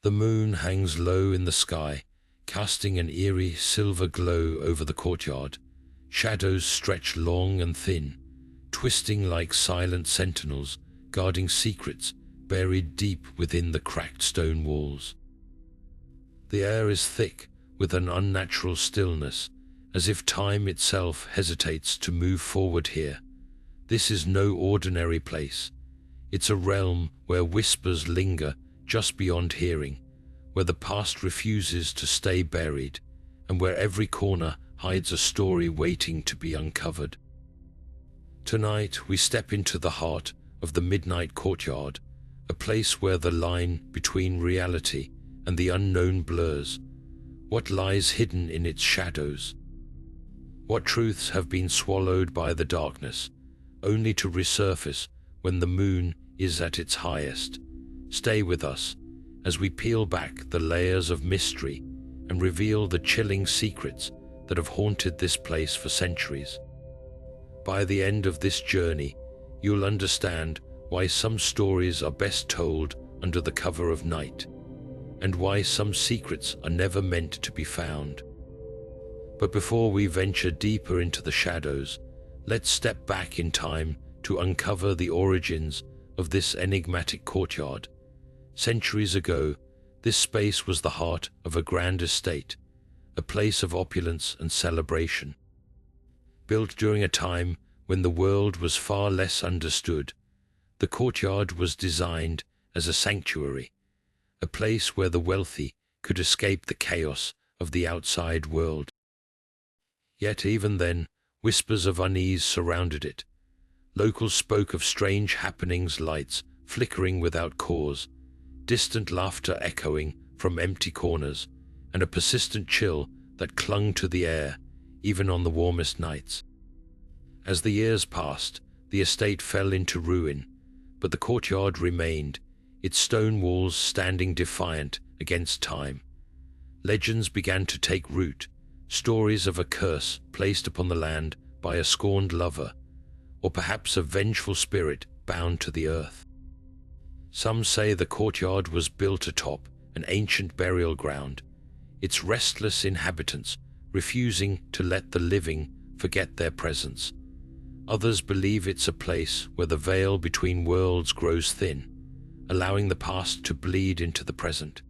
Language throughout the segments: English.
The moon hangs low in the sky, casting an eerie silver glow over the courtyard. Shadows stretch long and thin, twisting like silent sentinels, guarding secrets buried deep within the cracked stone walls. The air is thick with an unnatural stillness, as if time itself hesitates to move forward here. This is no ordinary place. It's a realm where whispers linger just beyond hearing, where the past refuses to stay buried, and where every corner hides a story waiting to be uncovered. Tonight we step into the heart of the midnight courtyard, a place where the line between reality and the unknown blurs. What lies hidden in its shadows? What truths have been swallowed by the darkness, only to resurface when the moon is at its highest? Stay with us as we peel back the layers of mystery and reveal the chilling secrets that have haunted this place for centuries. By the end of this journey, you'll understand why some stories are best told under the cover of night, and why some secrets are never meant to be found. But before we venture deeper into the shadows, let's step back in time to uncover the origins of this enigmatic courtyard. Centuries ago, this space was the heart of a grand estate, a place of opulence and celebration. Built during a time when the world was far less understood, the courtyard was designed as a sanctuary, a place where the wealthy could escape the chaos of the outside world. Yet even then, whispers of unease surrounded it. Locals spoke of strange happenings, lights flickering without cause, distant laughter echoing from empty corners, and a persistent chill that clung to the air, even on the warmest nights. As the years passed, the estate fell into ruin, but the courtyard remained, its stone walls standing defiant against time. Legends began to take root, stories of a curse placed upon the land by a scorned lover, or perhaps a vengeful spirit bound to the earth. Some say the courtyard was built atop an ancient burial ground, its restless inhabitants refusing to let the living forget their presence. Others believe it's a place where the veil between worlds grows thin, allowing the past to bleed into the present.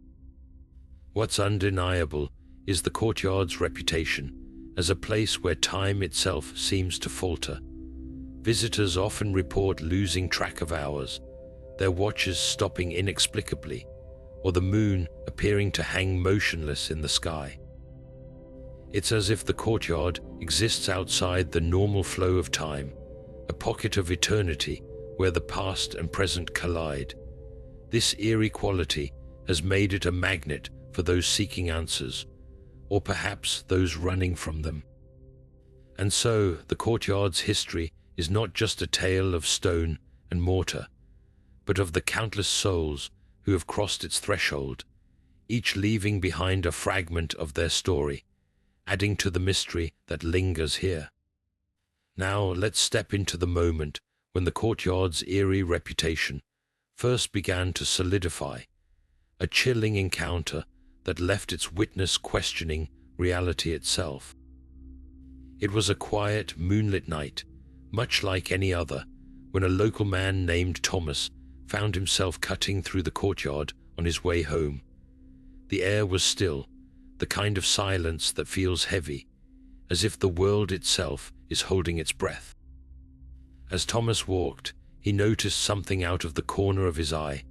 What's undeniable is the courtyard's reputation as a place where time itself seems to falter. Visitors often report losing track of hours, their watches stopping inexplicably, or the moon appearing to hang motionless in the sky. It's as if the courtyard exists outside the normal flow of time, a pocket of eternity where the past and present collide. This eerie quality has made it a magnet for those seeking answers, or perhaps those running from them. And so, the courtyard's history is not just a tale of stone and mortar, but of the countless souls who have crossed its threshold, each leaving behind a fragment of their story, adding to the mystery that lingers here. Now let's step into the moment when the courtyard's eerie reputation first began to solidify, a chilling encounter that left its witness questioning reality itself. It was a quiet, moonlit night, much like any other, when a local man named Thomas found himself cutting through the courtyard on his way home. The air was still, the kind of silence that feels heavy, as if the world itself is holding its breath. As Thomas walked, he noticed something out of the corner of his eye,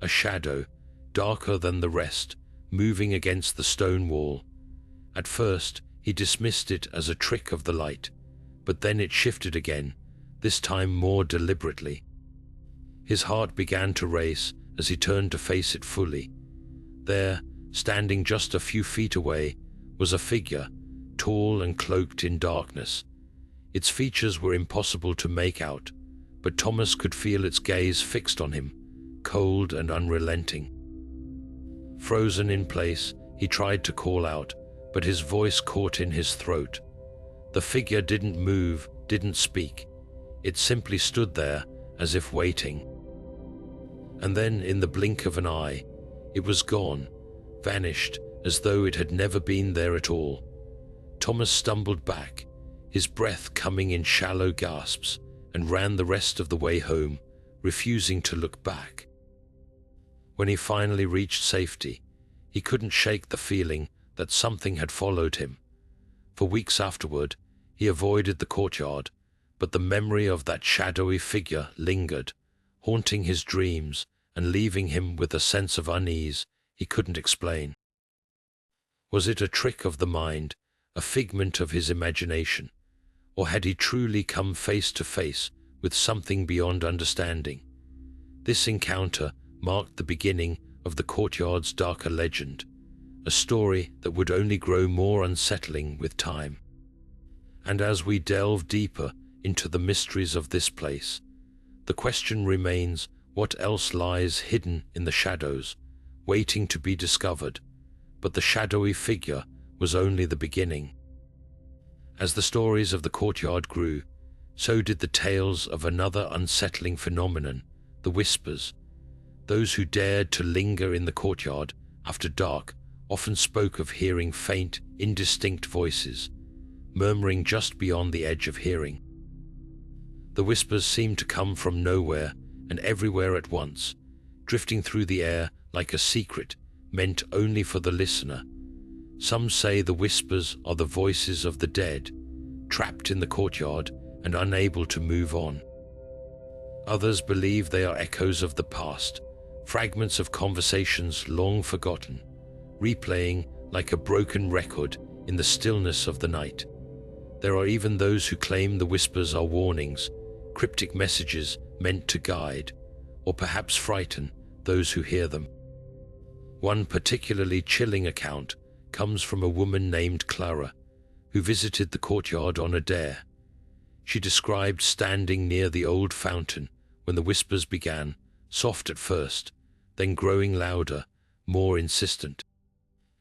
a shadow, darker than the rest, moving against the stone wall. At first, he dismissed it as a trick of the light, but then it shifted again, this time more deliberately. His heart began to race as he turned to face it fully. There, standing just a few feet away, was a figure, tall and cloaked in darkness. Its features were impossible to make out, but Thomas could feel its gaze fixed on him, cold and unrelenting. Frozen in place, he tried to call out, but his voice caught in his throat. The figure didn't move, didn't speak. It simply stood there, as if waiting. And then, in the blink of an eye, It was gone, vanished, as though it had never been there at all. Thomas stumbled back, his breath coming in shallow gasps, and ran the rest of the way home, refusing to look back. When he finally reached safety, he couldn't shake the feeling that something had followed him. For weeks afterward, he avoided the courtyard, but the memory of that shadowy figure lingered, haunting his dreams and leaving him with a sense of unease he couldn't explain. Was it a trick of the mind, a figment of his imagination, or had he truly come face to face with something beyond understanding? This encounter marked the beginning of the courtyard's darker legend, a story that would only grow more unsettling with time. And as we delve deeper into the mysteries of this place, the question remains, what else lies hidden in the shadows, waiting to be discovered? But the shadowy figure was only the beginning. As the stories of the courtyard grew, so did the tales of another unsettling phenomenon, the whispers. Those who dared to linger in the courtyard after dark often spoke of hearing faint, indistinct voices, murmuring just beyond the edge of hearing. The whispers seemed to come from nowhere and everywhere at once, drifting through the air like a secret meant only for the listener. Some say the whispers are the voices of the dead, trapped in the courtyard and unable to move on. Others believe they are echoes of the past, fragments of conversations long forgotten, replaying like a broken record in the stillness of the night. There are even those who claim the whispers are warnings, cryptic messages meant to guide, or perhaps frighten, those who hear them. One particularly chilling account comes from a woman named Clara, who visited the courtyard on a dare. She described standing near the old fountain when the whispers began, soft at first, then growing louder, more insistent.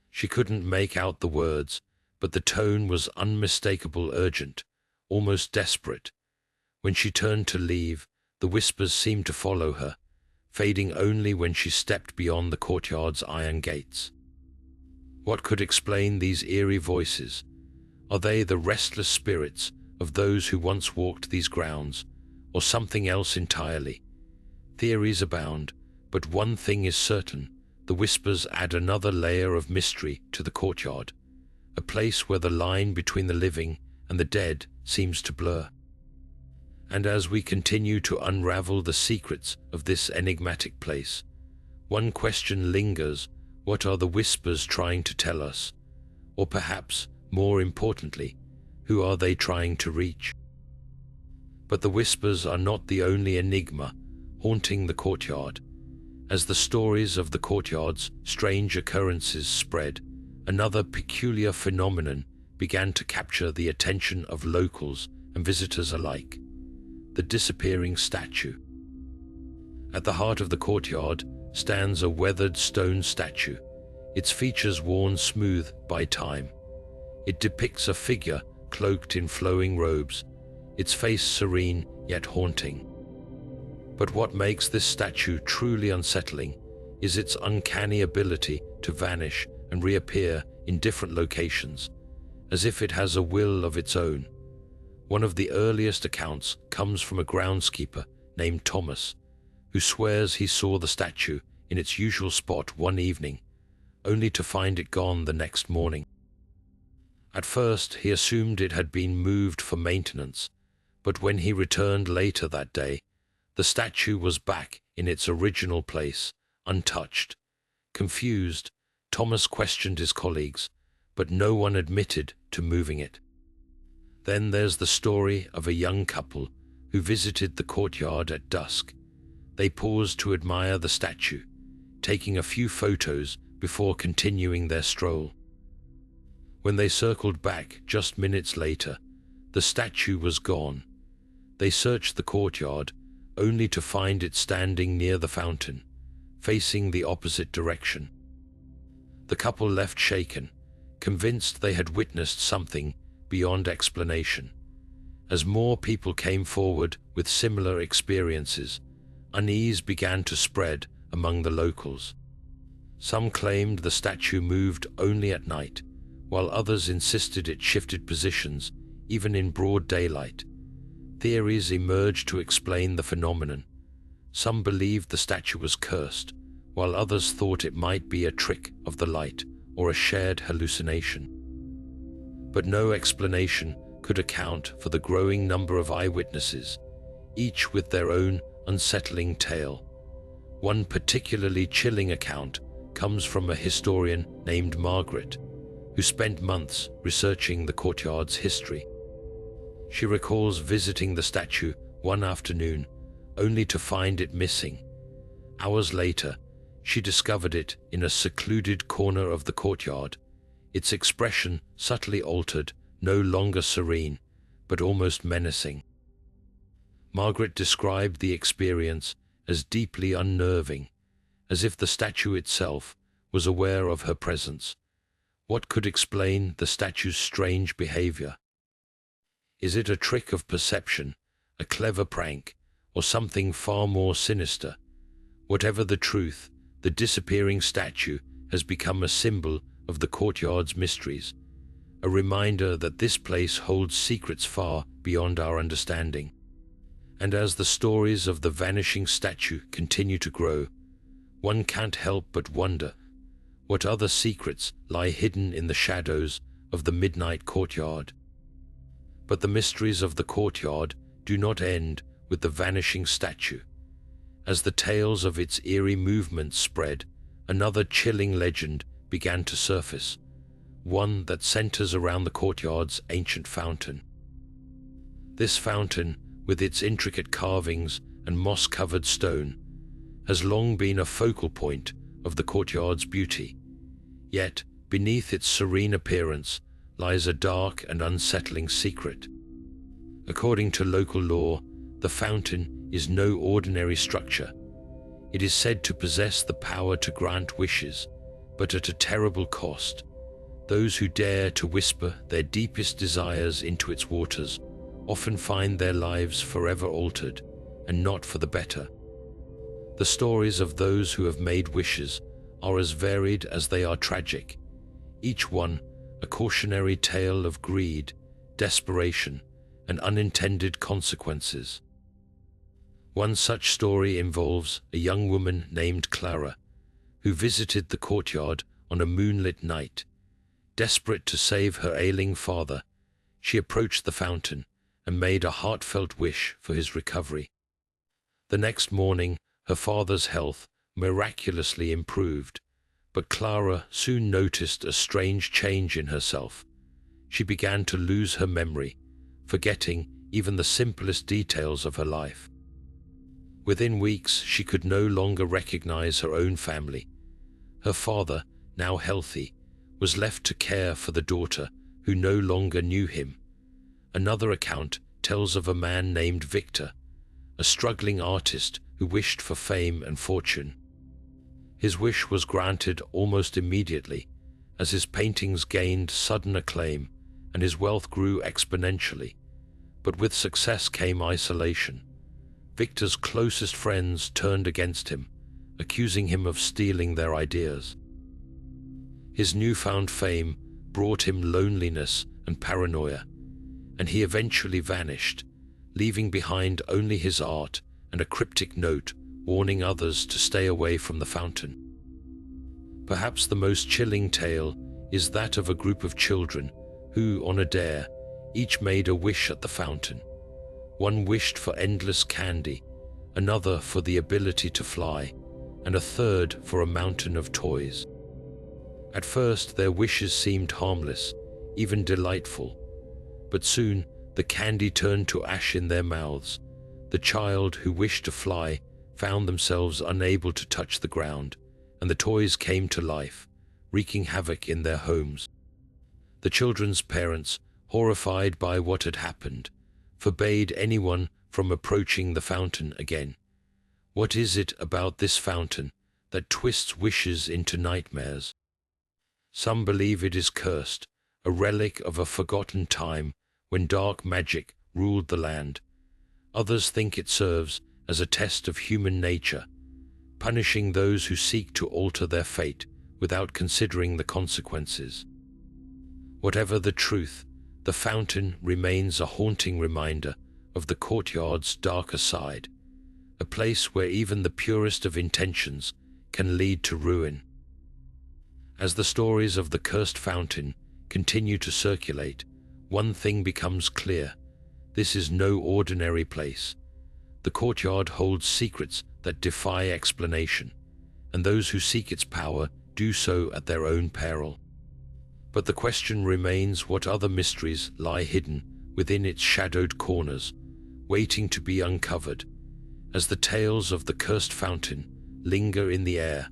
She couldn't make out the words, but the tone was unmistakable, urgent, almost desperate. When she turned to leave, the whispers seemed to follow her, fading only when she stepped beyond the courtyard's iron gates. What could explain these eerie voices? Are they the restless spirits of those who once walked these grounds, or something else entirely? Theories abound, but one thing is certain: the whispers add another layer of mystery to the courtyard, a place where the line between the living and the dead seems to blur. And as we continue to unravel the secrets of this enigmatic place, one question lingers: what are the whispers trying to tell us? Or perhaps, more importantly, who are they trying to reach? But the whispers are not the only enigma haunting the courtyard. As the stories of the courtyard's strange occurrences spread, another peculiar phenomenon began to capture the attention of locals and visitors alike: the disappearing statue. At the heart of the courtyard stands a weathered stone statue, its features worn smooth by time. It depicts a figure cloaked in flowing robes, its face serene yet haunting. But what makes this statue truly unsettling is its uncanny ability to vanish and reappear in different locations, as if it has a will of its own. One of the earliest accounts comes from a groundskeeper named Thomas, who swears he saw the statue in its usual spot one evening, only to find it gone the next morning. At first, he assumed it had been moved for maintenance, but when he returned later that day, the statue was back in its original place, untouched. Confused, Thomas questioned his colleagues, but no one admitted to moving it. Then there's the story of a young couple who visited the courtyard at dusk. They paused to admire the statue, taking a few photos before continuing their stroll. When they circled back just minutes later, the statue was gone. They searched the courtyard, only to find it standing near the fountain, facing the opposite direction. The couple left shaken, convinced they had witnessed something beyond explanation. As more people came forward with similar experiences, unease began to spread among the locals. Some claimed the statue moved only at night, while others insisted it shifted positions, even in broad daylight. Theories emerged to explain the phenomenon. Some believed the statue was cursed, while others thought it might be a trick of the light or a shared hallucination. But no explanation could account for the growing number of eyewitnesses, each with their own unsettling tale. One particularly chilling account comes from a historian named Margaret, who spent months researching the courtyard's history. She recalls visiting the statue one afternoon, only to find it missing. Hours later, she discovered it in a secluded corner of the courtyard, its expression subtly altered, no longer serene, but almost menacing. Margaret described the experience as deeply unnerving, as if the statue itself was aware of her presence. What could explain the statue's strange behavior? Is it a trick of perception, a clever prank, or something far more sinister? Whatever the truth, the disappearing statue has become a symbol of the courtyard's mysteries, a reminder that this place holds secrets far beyond our understanding. And as the stories of the vanishing statue continue to grow, one can't help but wonder what other secrets lie hidden in the shadows of the midnight courtyard. But the mysteries of the courtyard do not end with the vanishing statue. As the tales of its eerie movements spread, another chilling legend began to surface, one that centers around the courtyard's ancient fountain. This fountain, with its intricate carvings and moss-covered stone, has long been a focal point of the courtyard's beauty. Yet, beneath its serene appearance lies a dark and unsettling secret. According to local lore, the fountain is no ordinary structure. It is said to possess the power to grant wishes, but at a terrible cost. Those who dare to whisper their deepest desires into its waters often find their lives forever altered, and not for the better. The stories of those who have made wishes are as varied as they are tragic, each one a cautionary tale of greed, desperation, and unintended consequences. One such story involves a young woman named Clara, who visited the courtyard on a moonlit night. Desperate to save her ailing father, she approached the fountain and made a heartfelt wish for his recovery. The next morning, her father's health miraculously improved, but Clara soon noticed a strange change in herself. She began to lose her memory, forgetting even the simplest details of her life. Within weeks, she could no longer recognize her own family. Her father, now healthy, was left to care for the daughter who no longer knew him. Another account tells of a man named Victor, a struggling artist who wished for fame and fortune. His wish was granted almost immediately, as his paintings gained sudden acclaim and his wealth grew exponentially. But with success came isolation. Victor's closest friends turned against him, accusing him of stealing their ideas. His newfound fame brought him loneliness and paranoia, and he eventually vanished, leaving behind only his art and a cryptic note warning others to stay away from the fountain. Perhaps the most chilling tale is that of a group of children who, on a dare, each made a wish at the fountain. One wished for endless candy, another for the ability to fly, and a third for a mountain of toys. At first, their wishes seemed harmless, even delightful, but soon the candy turned to ash in their mouths. The child who wished to fly found themselves unable to touch the ground, and the toys came to life, wreaking havoc in their homes. The children's parents, horrified by what had happened, forbade anyone from approaching the fountain again. What is it about this fountain that twists wishes into nightmares? Some believe it is cursed, a relic of a forgotten time when dark magic ruled the land. Others think it serves as a test of human nature, punishing those who seek to alter their fate without considering the consequences. Whatever the truth, the fountain remains a haunting reminder of the courtyard's darker side, a place where even the purest of intentions can lead to ruin. As the stories of the cursed fountain continue to circulate, one thing becomes clear: this is no ordinary place. The courtyard holds secrets that defy explanation, and those who seek its power do so at their own peril. But the question remains: what other mysteries lie hidden within its shadowed corners, waiting to be uncovered? As the tales of the cursed fountain linger in the air,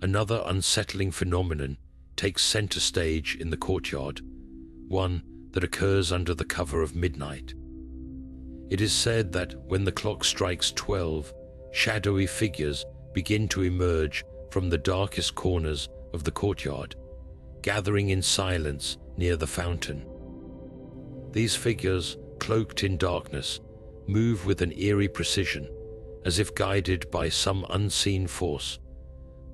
another unsettling phenomenon takes center stage in the courtyard, one that occurs under the cover of midnight. It is said that when the clock strikes 12, shadowy figures begin to emerge from the darkest corners of the courtyard, gathering in silence near the fountain. These figures, cloaked in darkness, move with an eerie precision, as if guided by some unseen force.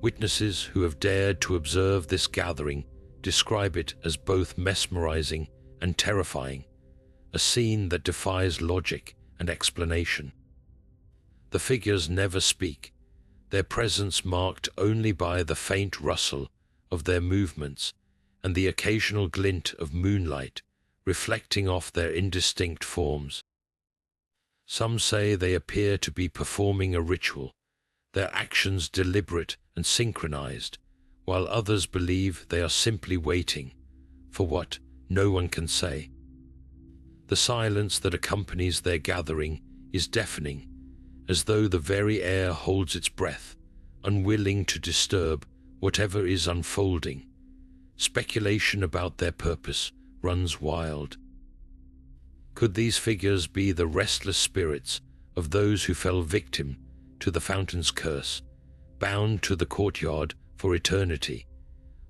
Witnesses who have dared to observe this gathering describe it as both mesmerizing and terrifying, a scene that defies logic and explanation. The figures never speak, their presence marked only by the faint rustle of their movements and the occasional glint of moonlight reflecting off their indistinct forms. Some say they appear to be performing a ritual, their actions deliberate and synchronized, while others believe they are simply waiting for what no one can say. The silence that accompanies their gathering is deafening, as though the very air holds its breath, unwilling to disturb whatever is unfolding. Speculation about their purpose runs wild. Could these figures be the restless spirits of those who fell victim to the fountain's curse, bound to the courtyard for eternity?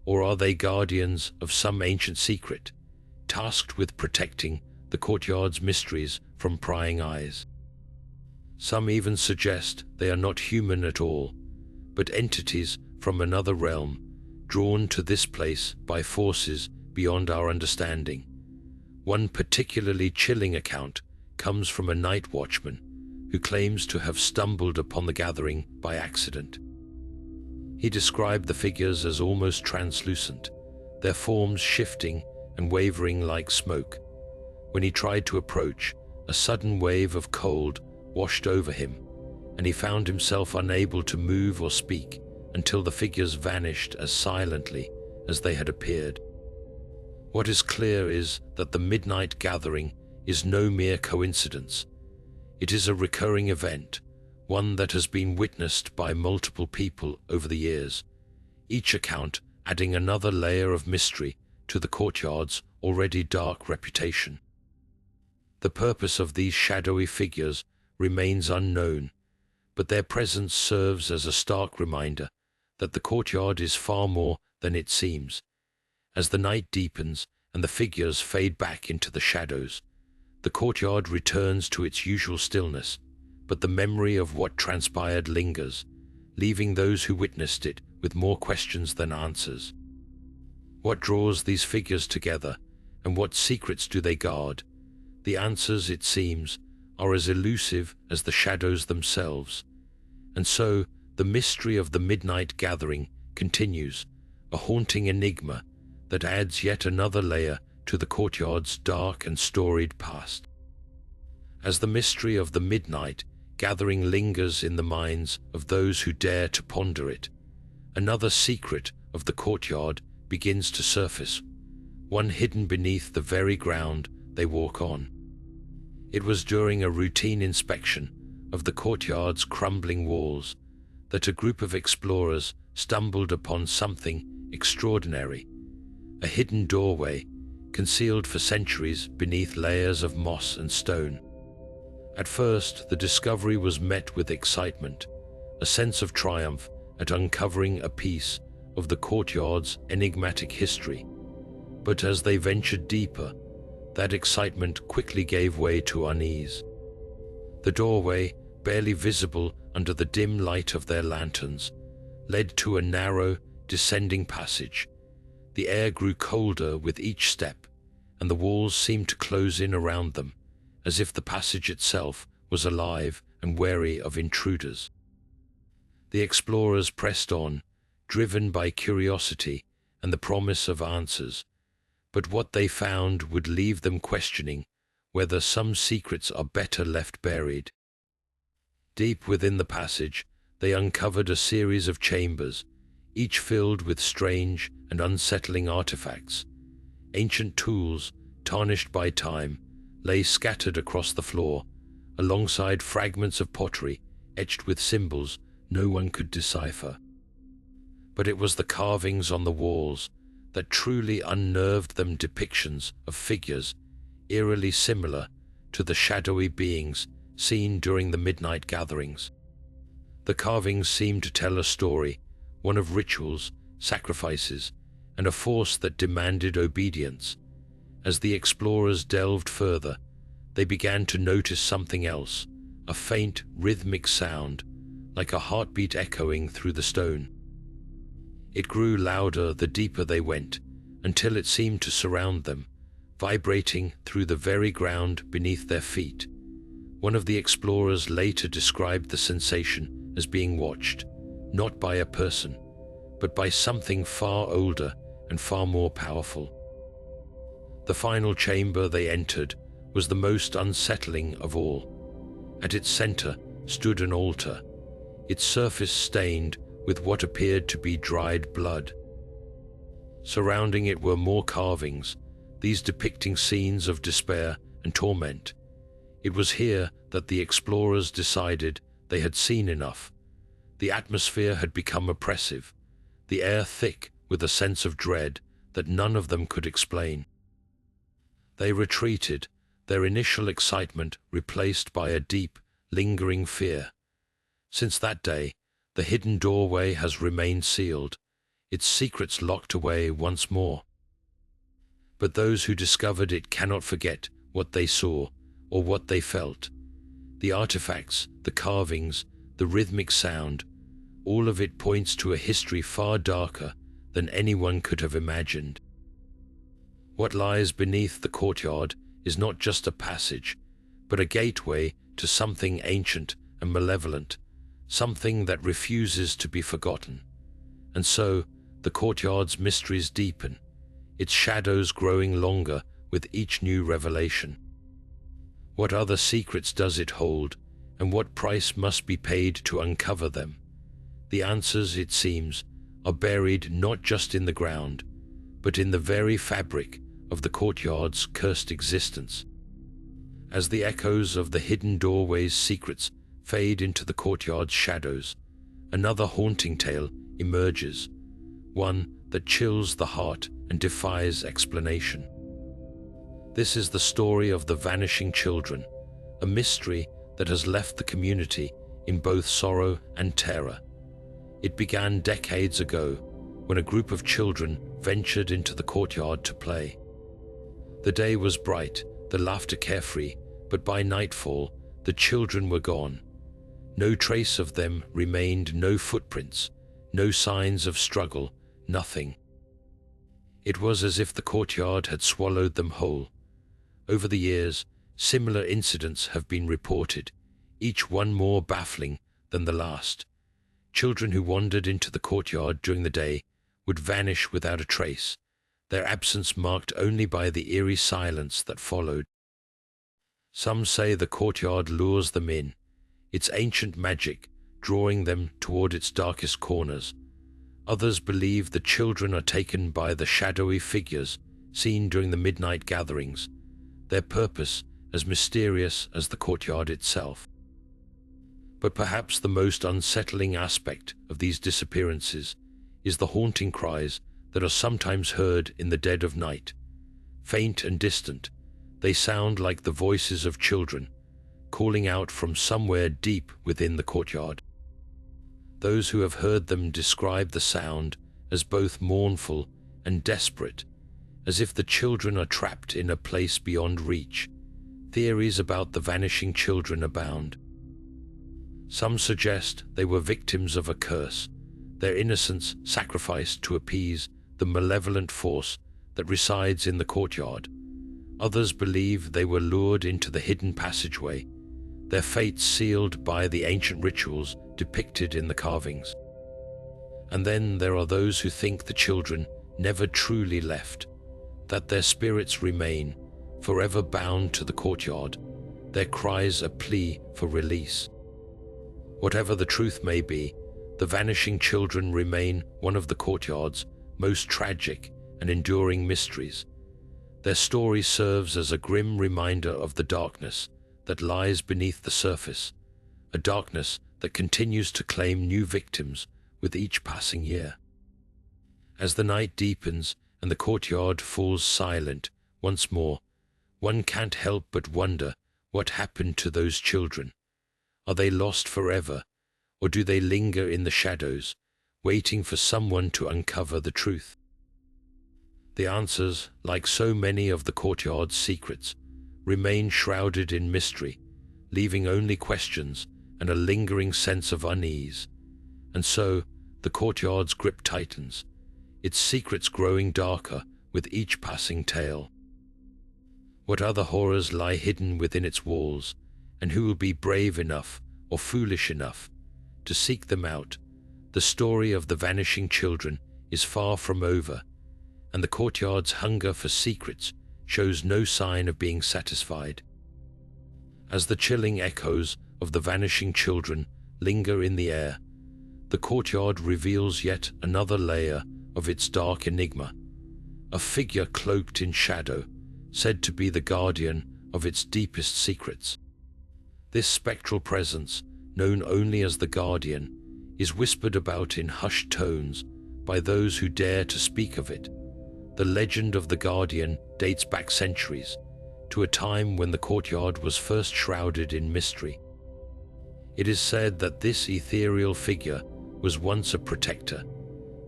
Or are they guardians of some ancient secret, tasked with protecting the courtyard's mysteries from prying eyes? Some even suggest they are not human at all, but entities from another realm, drawn to this place by forces beyond our understanding. One particularly chilling account comes from a night watchman who claims to have stumbled upon the gathering by accident. He described the figures as almost translucent, their forms shifting and wavering like smoke. When he tried to approach, a sudden wave of cold washed over him, and he found himself unable to move or speak until the figures vanished as silently as they had appeared. What is clear is that the midnight gathering is no mere coincidence. It is a recurring event, one that has been witnessed by multiple people over the years, each account adding another layer of mystery to the courtyard's already dark reputation. The purpose of these shadowy figures remains unknown, but their presence serves as a stark reminder that the courtyard is far more than it seems. As the night deepens and the figures fade back into the shadows, the courtyard returns to its usual stillness, but the memory of what transpired lingers, leaving those who witnessed it with more questions than answers. What draws these figures together, and what secrets do they guard? The answers, it seems, are as elusive as the shadows themselves. And so, the mystery of the midnight gathering continues, a haunting enigma that adds yet another layer to the courtyard's dark and storied past. As the mystery of the midnight gathering lingers in the minds of those who dare to ponder it, another secret of the courtyard begins to surface, one hidden beneath the very ground they walk on. It was during a routine inspection of the courtyard's crumbling walls that a group of explorers stumbled upon something extraordinary, a hidden doorway concealed for centuries beneath layers of moss and stone. At first, the discovery was met with excitement, a sense of triumph at uncovering a piece of the courtyard's enigmatic history. But as they ventured deeper, that excitement quickly gave way to unease. The doorway, barely visible under the dim light of their lanterns, led to a narrow, descending passage. The air grew colder with each step, and the walls seemed to close in around them, as if the passage itself was alive and wary of intruders. The explorers pressed on, driven by curiosity and the promise of answers, but what they found would leave them questioning whether some secrets are better left buried. Deep within the passage, they uncovered a series of chambers, each filled with strange and unsettling artifacts. Ancient tools, tarnished by time, lay scattered across the floor, alongside fragments of pottery etched with symbols no one could decipher. But it was the carvings on the walls that truly unnerved them, depictions of figures eerily similar to the shadowy beings seen during the midnight gatherings. The carvings seemed to tell a story, one of rituals, sacrifices, and a force that demanded obedience. As the explorers delved further, they began to notice something else, a faint, rhythmic sound, like a heartbeat echoing through the stone. It grew louder the deeper they went, until it seemed to surround them, vibrating through the very ground beneath their feet. One of the explorers later described the sensation as being watched, not by a person, but by something far older and far more powerful. The final chamber they entered was the most unsettling of all. At its center stood an altar, its surface stained with what appeared to be dried blood. Surrounding it were more carvings, these depicting scenes of despair and torment. It was here that the explorers decided they had seen enough. The atmosphere had become oppressive, the air thick with a sense of dread that none of them could explain. They retreated, their initial excitement replaced by a deep, lingering fear. Since that day, the hidden doorway has remained sealed, its secrets locked away once more. But those who discovered it cannot forget what they saw or what they felt. The artifacts, the carvings, the rhythmic sound, all of it points to a history far darker than anyone could have imagined. What lies beneath the courtyard is not just a passage, but a gateway to something ancient and malevolent, something that refuses to be forgotten. And so, the courtyard's mysteries deepen, its shadows growing longer with each new revelation. What other secrets does it hold, and what price must be paid to uncover them? The answers, it seems, are buried not just in the ground, but in the very fabric of the courtyard's cursed existence. As the echoes of the hidden doorway's secrets fade into the courtyard's shadows, another haunting tale emerges, one that chills the heart and defies explanation. This is the story of the vanishing children, a mystery that has left the community in both sorrow and terror. It began decades ago when a group of children ventured into the courtyard to play. The day was bright, the laughter carefree, but by nightfall, the children were gone. No trace of them remained, no footprints, no signs of struggle, nothing. It was as if the courtyard had swallowed them whole. Over the years, similar incidents have been reported, each one more baffling than the last. Children who wandered into the courtyard during the day would vanish without a trace, their absence marked only by the eerie silence that followed. Some say the courtyard lures them in, its ancient magic drawing them toward its darkest corners. Others believe the children are taken by the shadowy figures seen during the midnight gatherings, their purpose as mysterious as the courtyard itself. But perhaps the most unsettling aspect of these disappearances is the haunting cries that are sometimes heard in the dead of night. Faint and distant, they sound like the voices of children, calling out from somewhere deep within the courtyard. Those who have heard them describe the sound as both mournful and desperate, as if the children are trapped in a place beyond reach. Theories about the vanishing children abound. Some suggest they were victims of a curse, their innocence sacrificed to appease the malevolent force that resides in the courtyard. Others believe they were lured into the hidden passageway, their fate sealed by the ancient rituals depicted in the carvings. And then there are those who think the children never truly left, that their spirits remain, forever bound to the courtyard, their cries a plea for release. Whatever the truth may be, the vanishing children remain one of the courtyard's most tragic and enduring mysteries. Their story serves as a grim reminder of the darkness that lies beneath the surface, a darkness that continues to claim new victims with each passing year. As the night deepens and the courtyard falls silent once more, one can't help but wonder what happened to those children. Are they lost forever, or do they linger in the shadows, waiting for someone to uncover the truth? The answers, like so many of the courtyard's secrets, remain shrouded in mystery, leaving only questions and a lingering sense of unease. And so, the courtyard's grip tightens, its secrets growing darker with each passing tale. What other horrors lie hidden within its walls, and who will be brave enough or foolish enough to seek them out? The story of the vanishing children is far from over, and the courtyard's hunger for secrets shows no sign of being satisfied. As the chilling echoes of the vanishing children linger in the air, the courtyard reveals yet another layer of its dark enigma, a figure cloaked in shadow, said to be the guardian of its deepest secrets. This spectral presence, known only as the Guardian, is whispered about in hushed tones by those who dare to speak of it. The legend of the Guardian dates back centuries, to a time when the courtyard was first shrouded in mystery. It is said that this ethereal figure was once a protector,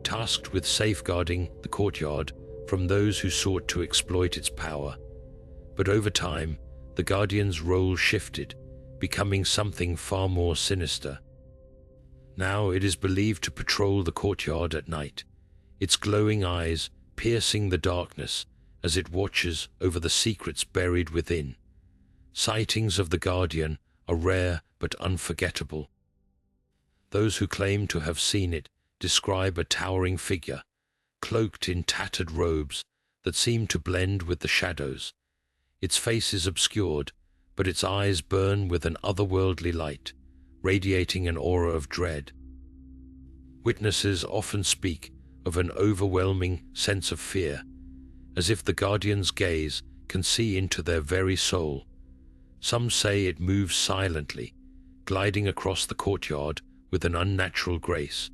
tasked with safeguarding the courtyard from those who sought to exploit its power. But over time, the Guardian's role shifted, becoming something far more sinister. Now it is believed to patrol the courtyard at night, its glowing eyes piercing the darkness as it watches over the secrets buried within. Sightings of the Guardian are rare but unforgettable. Those who claim to have seen it describe a towering figure, cloaked in tattered robes that seem to blend with the shadows. Its face is obscured, but its eyes burn with an otherworldly light, radiating an aura of dread. Witnesses often speak of an overwhelming sense of fear, as if the Guardian's gaze can see into their very soul. Some say it moves silently, gliding across the courtyard with an unnatural grace,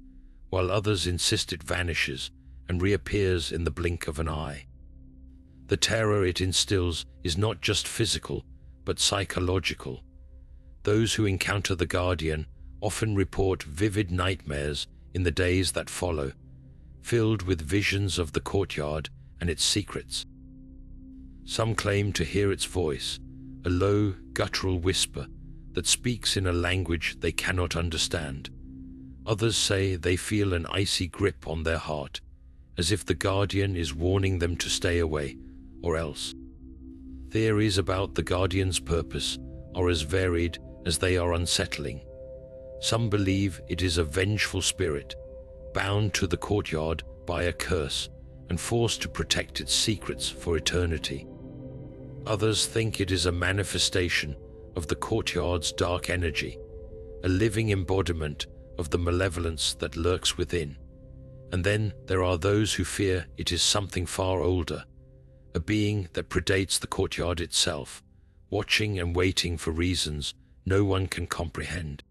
while others insist it vanishes and reappears in the blink of an eye. The terror it instills is not just physical, but psychological. Those who encounter the Guardian often report vivid nightmares in the days that follow, filled with visions of the courtyard and its secrets. Some claim to hear its voice, a low, guttural whisper that speaks in a language they cannot understand. Others say they feel an icy grip on their heart, as if the Guardian is warning them to stay away, or else. Theories about the Guardian's purpose are as varied as they are unsettling. Some believe it is a vengeful spirit, bound to the courtyard by a curse and forced to protect its secrets for eternity. Others think it is a manifestation of the courtyard's dark energy, a living embodiment of the malevolence that lurks within. And then there are those who fear it is something far older, a being that predates the courtyard itself, watching and waiting for reasons no one can comprehend.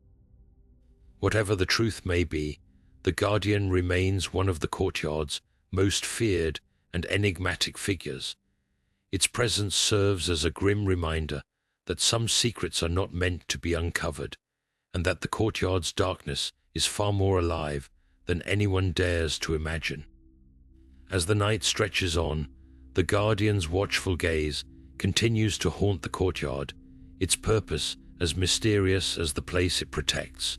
Whatever the truth may be, the Guardian remains one of the courtyard's most feared and enigmatic figures. Its presence serves as a grim reminder that some secrets are not meant to be uncovered, and that the courtyard's darkness is far more alive than anyone dares to imagine. As the night stretches on, the Guardian's watchful gaze continues to haunt the courtyard, its purpose as mysterious as the place it protects.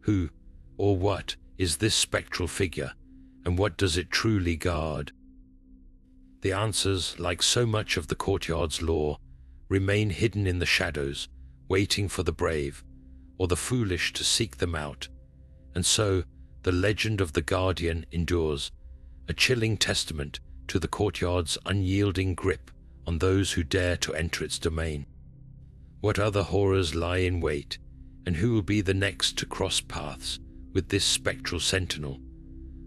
Who, or what, is this spectral figure, and what does it truly guard? The answers, like so much of the Courtyard's lore, remain hidden in the shadows, waiting for the brave, or the foolish to seek them out. And so, the legend of the Guardian endures, a chilling testament to the Courtyard's unyielding grip on those who dare to enter its domain. What other horrors lie in wait, and who will be the next to cross paths with this spectral sentinel?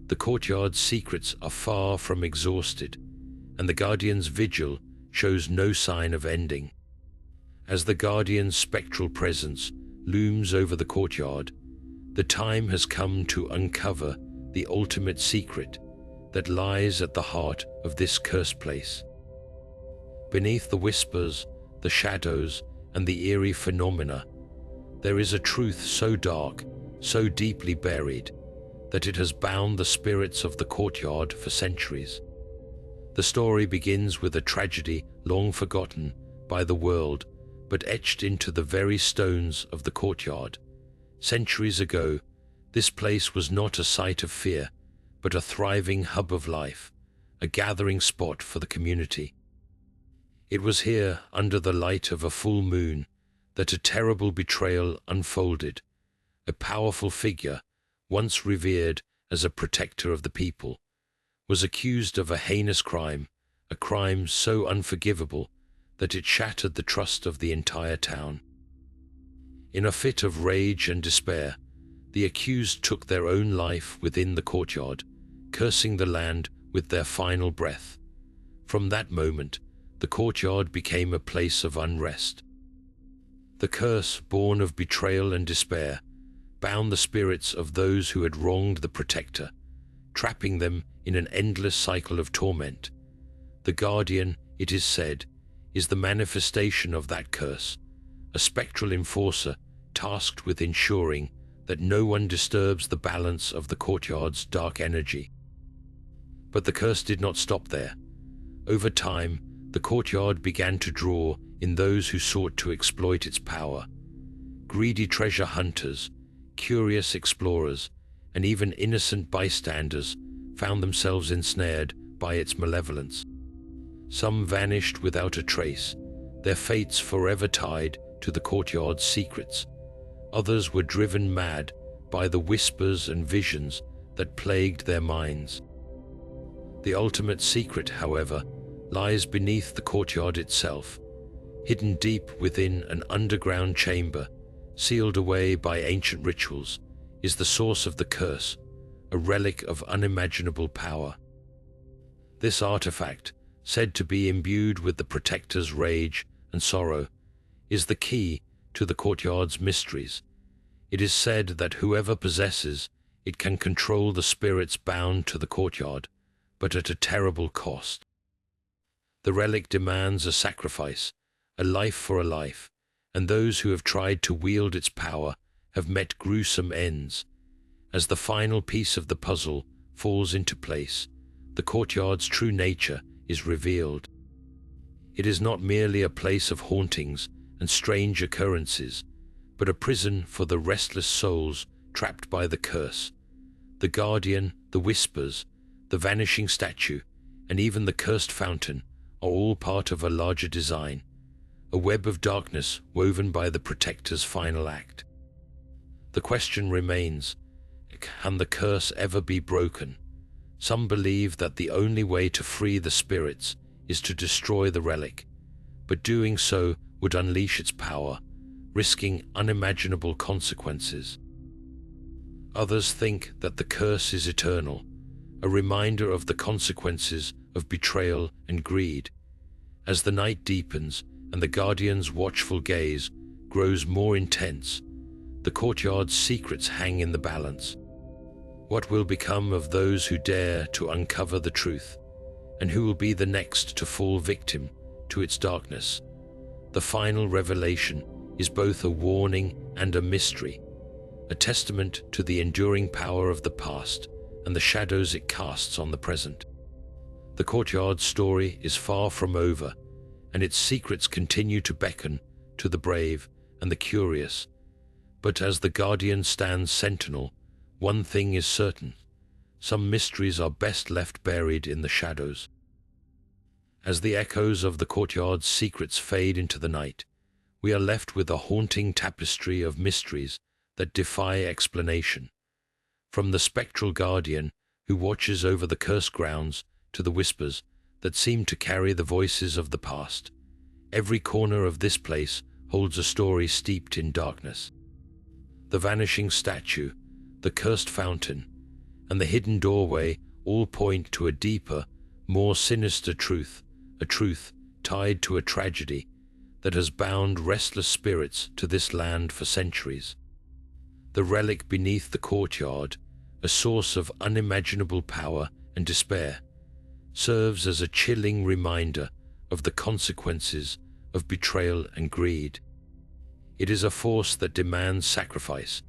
The Courtyard's secrets are far from exhausted, and the Guardian's vigil shows no sign of ending. As the Guardian's spectral presence looms over the Courtyard, the time has come to uncover the ultimate secret that lies at the heart of this cursed place. Beneath the whispers, the shadows, and the eerie phenomena, there is a truth so dark, so deeply buried, that it has bound the spirits of the Courtyard for centuries. The story begins with a tragedy long forgotten by the world, but etched into the very stones of the Courtyard. Centuries ago, this place was not a site of fear, but a thriving hub of life, a gathering spot for the community. It was here, under the light of a full moon, that a terrible betrayal unfolded. A powerful figure, once revered as a protector of the people, was accused of a heinous crime, a crime so unforgivable that it shattered the trust of the entire town. In a fit of rage and despair, the accused took their own life within the Courtyard, cursing the land with their final breath. From that moment, the Courtyard became a place of unrest. The curse, born of betrayal and despair, bound the spirits of those who had wronged the protector, trapping them in an endless cycle of torment. The Guardian, it is said, is the manifestation of that curse, a spectral enforcer tasked with ensuring that no one disturbs the balance of the Courtyard's dark energy. But the curse did not stop there. Over time, the Courtyard began to draw in those who sought to exploit its power. Greedy treasure hunters, curious explorers, and even innocent bystanders found themselves ensnared by its malevolence. Some vanished without a trace, their fates forever tied to the Courtyard's secrets. Others were driven mad by the whispers and visions that plagued their minds. The ultimate secret, however, lies beneath the Courtyard itself, hidden deep within an underground chamber, sealed away by ancient rituals, is the source of the curse, a relic of unimaginable power. This artifact, said to be imbued with the Protector's rage and sorrow, is the key to the Courtyard's mysteries. It is said that whoever possesses it can control the spirits bound to the Courtyard, but at a terrible cost. The relic demands a sacrifice, a life for a life, and those who have tried to wield its power have met gruesome ends. As the final piece of the puzzle falls into place, the Courtyard's true nature is revealed. It is not merely a place of hauntings and strange occurrences, but a prison for the restless souls trapped by the curse. The Guardian, the Whispers, the Vanishing statue, and even the cursed fountain are all part of a larger design, a web of darkness woven by the Protector's final act. The question remains, can the curse ever be broken? Some believe that the only way to free the spirits is to destroy the relic, but doing so would unleash its power, risking unimaginable consequences. Others think that the curse is eternal, a reminder of the consequences of betrayal and greed. As the night deepens and the Guardian's watchful gaze grows more intense, the Courtyard's secrets hang in the balance. What will become of those who dare to uncover the truth, and who will be the next to fall victim to its darkness? The final revelation is both a warning and a mystery, a testament to the enduring power of the past and the shadows it casts on the present. The Courtyard's story is far from over, and its secrets continue to beckon to the brave and the curious. But as the guardian stands sentinel, one thing is certain: some mysteries are best left buried in the shadows. As the echoes of the courtyard's secrets fade into the night, we are left with a haunting tapestry of mysteries that defy explanation. From the spectral guardian who watches over the cursed grounds to the whispers that seem to carry the voices of the past, every corner of this place holds a story steeped in darkness. The vanishing statue, the cursed fountain, and the hidden doorway all point to a deeper, more sinister truth, a truth tied to a tragedy that has bound restless spirits to this land for centuries. The relic beneath the courtyard, a source of unimaginable power and despair, serves as a chilling reminder of the consequences of betrayal and greed. It is a force that demands sacrifice,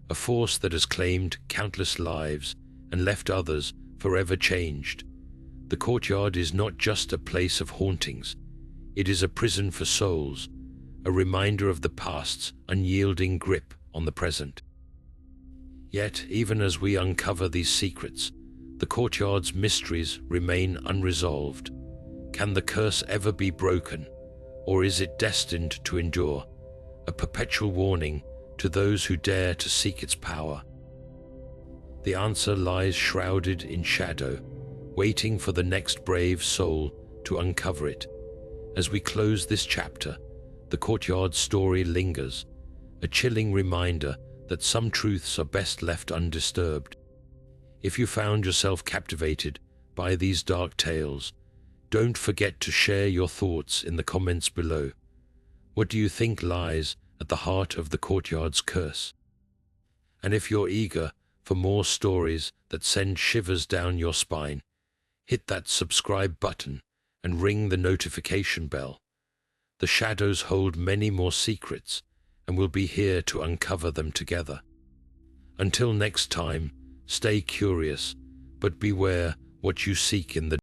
a force that has claimed countless lives and left others forever changed. The courtyard is not just a place of hauntings, it is a prison for souls, a reminder of the past's unyielding grip on the present. Yet, even as we uncover these secrets, the courtyard's mysteries remain unresolved. Can the curse ever be broken, or is it destined to endure, a perpetual warning to those who dare to seek its power? The answer lies shrouded in shadow, waiting for the next brave soul to uncover it. As we close this chapter, the courtyard's story lingers, a chilling reminder that some truths are best left undisturbed. If you found yourself captivated by these dark tales, don't forget to share your thoughts in the comments below. What do you think lies at the heart of the courtyard's curse? And if you're eager for more stories that send shivers down your spine, hit that subscribe button and ring the notification bell. The shadows hold many more secrets, and we'll be here to uncover them together. Until next time, stay curious, but beware what you seek in the